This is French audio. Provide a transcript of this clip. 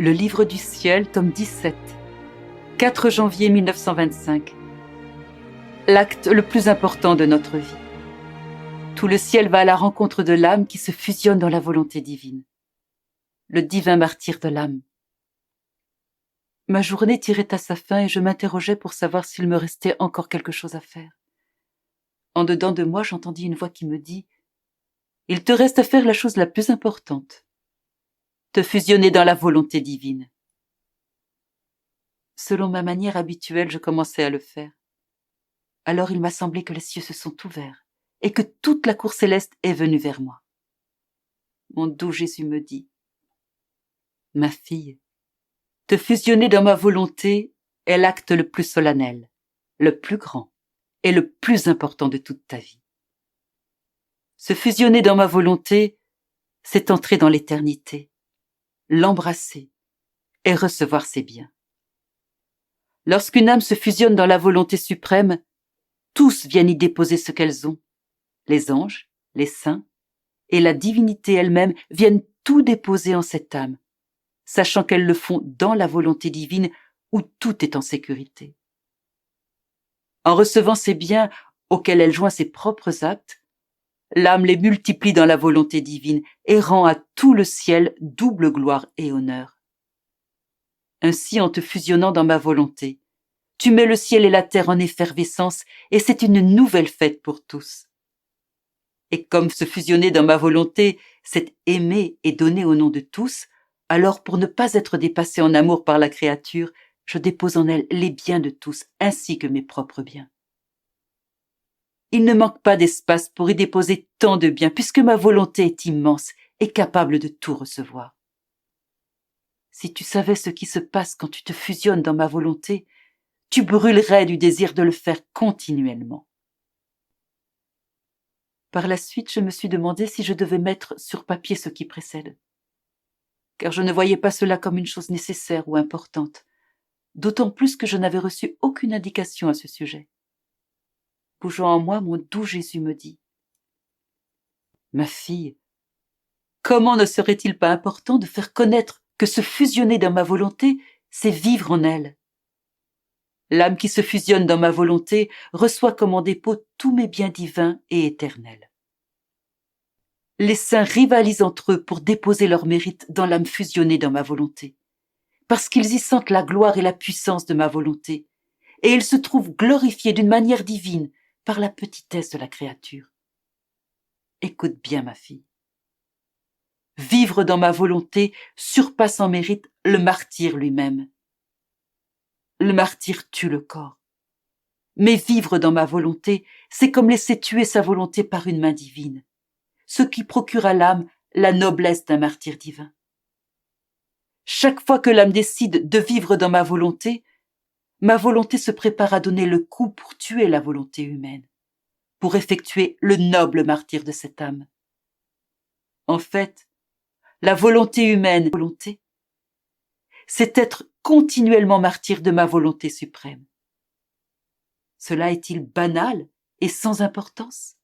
Le livre du ciel, tome 17, 4 janvier 1925. L'acte le plus important de notre vie. Tout le ciel va à la rencontre de l'âme qui se fusionne dans la volonté divine. Le divin martyre de l'âme. Ma journée tirait à sa fin et je m'interrogeais pour savoir s'il me restait encore quelque chose à faire. En dedans de moi, j'entendis une voix qui me dit « Il te reste à faire la chose la plus importante, te fusionner dans la volonté divine. » Selon ma manière habituelle, je commençais à le faire. Alors il m'a semblé que les cieux se sont ouverts et que toute la cour céleste est venue vers moi. Mon doux Jésus me dit « Ma fille, te fusionner dans ma volonté est l'acte le plus solennel, le plus grand et le plus important de toute ta vie. Se fusionner dans ma volonté, c'est entrer dans l'éternité, l'embrasser et recevoir ses biens. Lorsqu'une âme se fusionne dans la volonté suprême, tous viennent y déposer ce qu'elles ont. Les anges, les saints et la divinité elle-même viennent tout déposer en cette âme, sachant qu'elles le font dans la volonté divine où tout est en sécurité. En recevant ces biens auxquels elle joint ses propres actes, l'âme les multiplie dans la volonté divine et rend à tout le ciel double gloire et honneur. Ainsi, en te fusionnant dans ma volonté, tu mets le ciel et la terre en effervescence et c'est une nouvelle fête pour tous. Et comme se fusionner dans ma volonté, c'est aimer et donner au nom de tous, alors pour ne pas être dépassé en amour par la créature, je dépose en elle les biens de tous ainsi que mes propres biens. Il ne manque pas d'espace pour y déposer tant de biens puisque ma volonté est immense et capable de tout recevoir. Si tu savais ce qui se passe quand tu te fusionnes dans ma volonté, tu brûlerais du désir de le faire continuellement. Par la suite, je me suis demandé si je devais mettre sur papier ce qui précède, car je ne voyais pas cela comme une chose nécessaire ou importante, d'autant plus que je n'avais reçu aucune indication à ce sujet. Bougeant en moi, mon doux Jésus me dit « Ma fille, comment ne serait-il pas important de faire connaître que se fusionner dans ma volonté, c'est vivre en elle. L'âme qui se fusionne dans ma volonté reçoit comme en dépôt tous mes biens divins et éternels. Les saints rivalisent entre eux pour déposer leur mérite dans l'âme fusionnée dans ma volonté, parce qu'ils y sentent la gloire et la puissance de ma volonté, et ils se trouvent glorifiés d'une manière divine par la petitesse de la créature. Écoute bien, ma fille. Vivre dans ma volonté surpasse en mérite le martyre lui-même. Le martyre tue le corps. Mais vivre dans ma volonté, c'est comme laisser tuer sa volonté par une main divine, ce qui procure à l'âme la noblesse d'un martyr divin. Chaque fois que l'âme décide de vivre dans ma volonté se prépare à donner le coup pour tuer la volonté humaine, pour effectuer le noble martyre de cette âme. En fait, la volonté humaine, c'est être continuellement martyr de ma volonté suprême. Cela est-il banal et sans importance ?